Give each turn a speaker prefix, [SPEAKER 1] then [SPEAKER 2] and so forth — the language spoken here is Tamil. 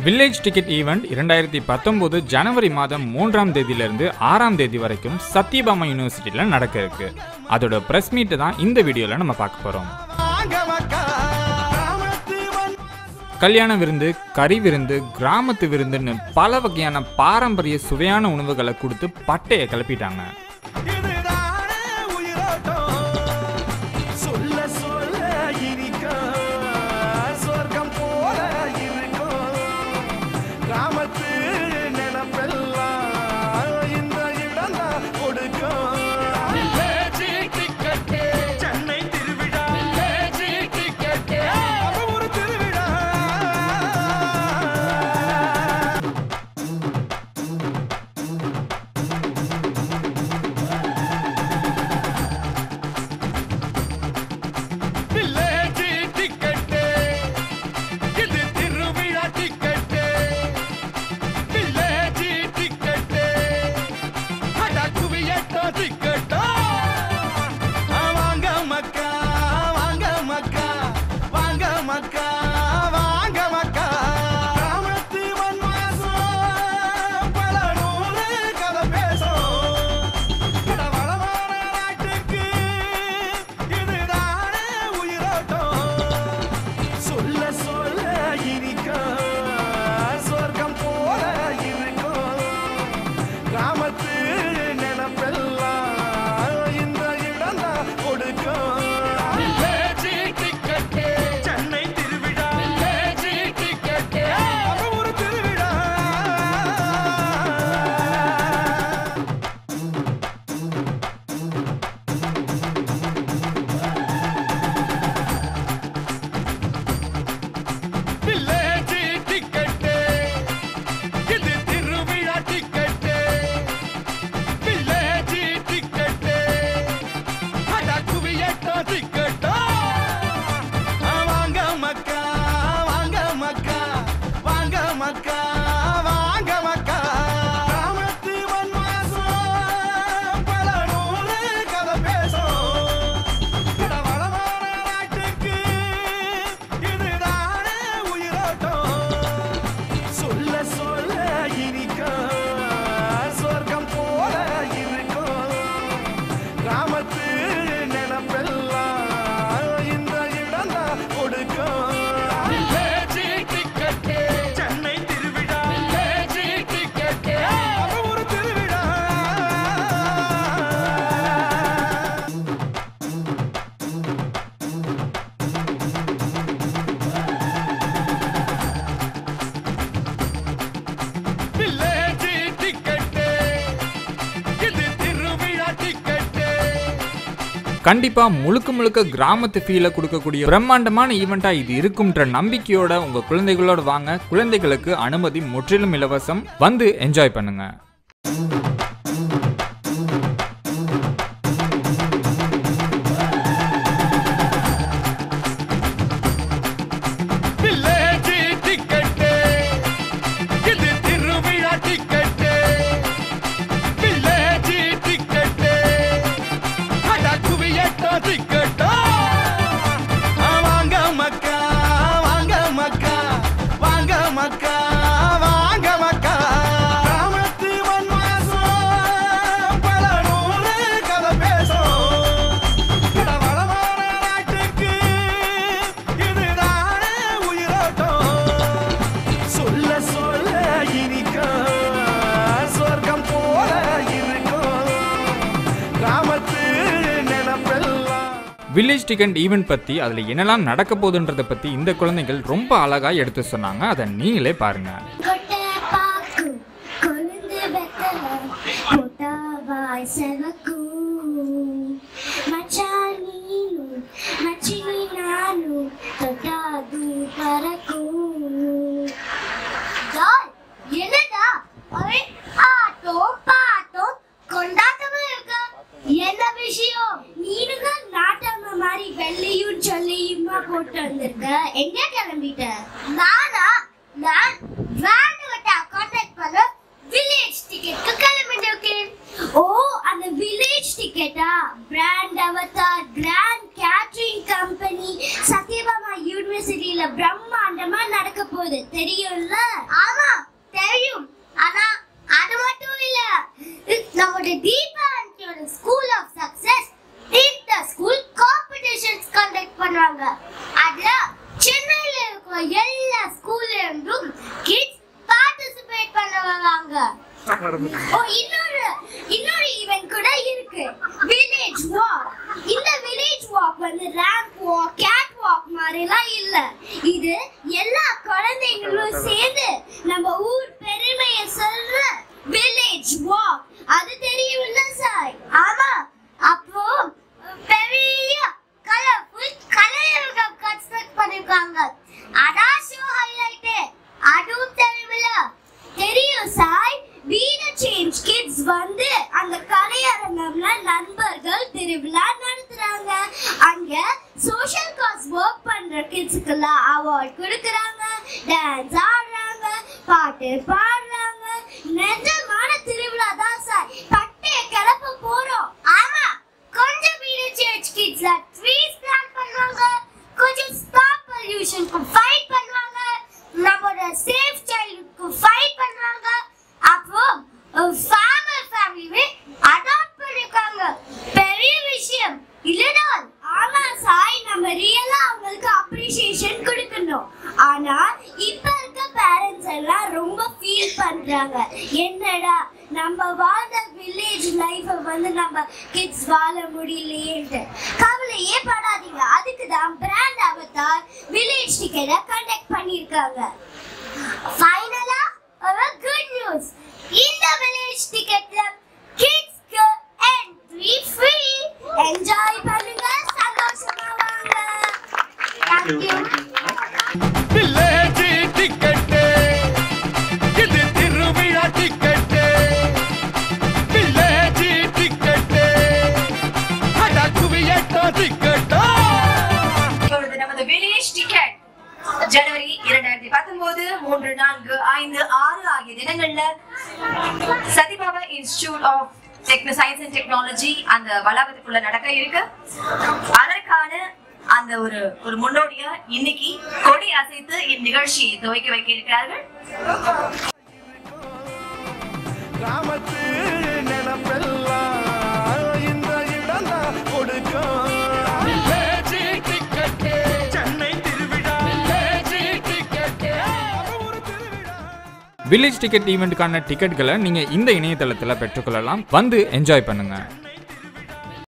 [SPEAKER 1] வில்லேஜ் டிக்கெட் ஈவெண்ட் 2019 ஜனவரி மாதம் 3ஆம் தேதியிலிருந்து 6ஆம் தேதி வரைக்கும் சத்யபாமா யூனிவர்சிட்டியில் நடக்க இருக்கு. அதோட பிரஸ் மீட் தான் இந்த வீடியோல நம்ம பார்க்க போறோம். கல்யாண விருந்து, கறி விருந்து, கிராமத்து விருந்துன்னு பல வகையான பாரம்பரிய சுவையான உணவுகளை கொடுத்து பட்டையை கிளப்பிட்டாங்க. கண்டிப்பா முழுக்க கிராமத்து ஃபீலை கொடுக்கக்கூடிய பிரம்மாண்டமான ஈவெண்டா இது இருக்கும்ன்ற நம்பிக்கையோட உங்க குழந்தைகளோட வாங்க. குழந்தைகளுக்கு அனுமதி முற்றிலும் இலவசம். வந்து என்ஜாய் பண்ணுங்க. வில்லேஜ் டிக்கெட் ஈவெண்ட் பத்தி அதுல என்னெல்லாம் நடக்க போகுதுன்றத பத்தி இந்த குழந்தைகள் ரொம்ப அழகா எடுத்து சொன்னாங்க. அதை நீங்களே பாருங்க.
[SPEAKER 2] என்ன விஷயம்? நீனுங்க நாட்டம்மா மாதிரி வெள்ளையும் சொல்லியுமா போட்டு வந்திருக்க. எங்க கிளம்பிட்ட? நான் வேன் கான்டாக்ட் பண்ண வில்லேஜ் டிக்கெட்க்கு கிளம்பிட்டு இருக்கேன். ஓ, அந்த வில்லேஜ் டிக்கெட்டா brand Avatar grand catering company Sathyabama யூனிவர்சிட்டியில பிரம்மாண்டமா நடக்க போகுது தெரியும்ல? ஆமா தெரியும். ஆனா அது மட்டும் இல்ல, நம்மளோட தீபா ஆண்டியோட ஸ்கூல் ஆஃப் சக்சஸ் இந்த ஸ்கூல் காம்படிஷன்ஸ் கண்டக்ட் பண்ணுவாங்க. அதுல சென்னையில இருக்க எல்லா ஸ்கூல்ல இருந்தும் கிட்ஸ் பார்ட்டிசிபேட் பண்ணுவாங்க. இன்னொரு ஈவென்ட் கூட இருக்கு, வில்லேஜ் வாக். இந்த வில்லேஜ் வாக் வந்து ரேம்ப் வாக், கேட் வாக் மாதிரிலாம் இல்ல. இது எல்லா குழந்தைங்களும் சேர்ந்து நம்ம ஊர் பெருமையை சொல்ற வில்லேஜ் வாக். அது தெரியும்ல சார்? ஆமா. அப்போ பெரிய கலர்ஃபுல் கலைஞர்கள் கன்ஸ்ட்ரக்ட் பண்ணிருக்காங்க. அதான் ஷோ ஹைலைட். அதுவும் தெரியும்ல? தெரியும் sir. Be the Change Kids வந்து அந்த கலையரங்கம்ல நண்பர்கள் திருவிழா நடத்துறாங்க. அங்க சோஷியல் காஸ் வர்க் பண்ற கிட்ஸ்க்குலாம் அவார்ட் கொடுக்கறாங்க, டான்ஸ் ஆடுறாங்க, பாட்டு பாடுறாங்க. நிஜமான திருவிழா தான் சார். பட்டே கிளப்ப போறோம். ஆமா, கொஞ்சம் Be the Change Kidsல ட்ரீஸ் பிளான் பண்ணுவாங்க, கொஞ்சம் ஸ்டாப் பொல்யூஷனுக்கு ஃபைட் பண்ணுவாங்க, நம்மளோட சேஃப் சைல்டுக்கு ஃபைட் பண்ணுவாங்க. அப்போ ஃபார்மர் ஃபேமிலியை அடாப்ட் பண்ணிருக்காங்க. பெரிய விஷயம் இல்லடா? ஆமா சாய், நம்ம ரியலா அவங்களுக்கு அப்ரிசியேஷன் கொடுக்கணும். ஆனா இப்ப இருக்க பேரண்ட்ஸ் எல்லாம் ரொம்ப ஃபீல் பண்றாங்க, என்னடா நம்ம வாழ்ந்த வில்லேஜ் லைஃப வந்து நம்ம கிட்ஸ் வாழ முடியலையேன்னு. கவலையே படாதீங்க, அதுக்கு தான் பிராண்ட் அவதார் வில்லேஜ் டிக்கெட்டை கண்டக்ட் பண்ணிருக்காங்க. ஃபைனலா ஒரு குட் நியூஸ், இந்த வில்லேஜ் டிக்கெட்ல கிட்ஸ்க்கு என்ட்ரி ஃப்ரீ. என்ஜாய் பண்ணுங்க, சந்தோஷமா வாங்க. Thank you.
[SPEAKER 3] வில்லேஜ் டிக்கெட் இது திருவிழா டிக்கெட். வில்லேஜ் டிக்கெட் அட குவியட்டோ டிக்கெட்.
[SPEAKER 4] இப்பொழுது நமது வில்லேஜ் டிக்கெட் ஜனவரி 2019 3, 4, 5, 6 ஆகிய தினங்கள்ல Sathyabama institute of science and technology அந்த வளாகத்துக்குள்ள நடக்க இருக்கு. அதற்கான அந்த ஒரு முன்னோடியா இன்னைக்கு கொடி அசைத்து இந்நிகழ்ச்சி துவக்கி வைக்க இருக்கிறார்கள்.
[SPEAKER 3] கிராமத்து நினைப்பெல்லாம் இந்த இடம் தான் கொடுக்கும். வில்லேஜ் டிக்கெட் சென்னை திருவிழா. வில்லேஜ் டிக்கெட் ஒரு திருவிழா.
[SPEAKER 1] வில்லேஜ் டிக்கெட் ஈவெண்ட்டுக்கான டிக்கெட்களை நீங்க இந்த இணையதளத்துல பெற்றுக்கொள்ளலாம். வந்து என்ஜாய் பண்ணுங்க.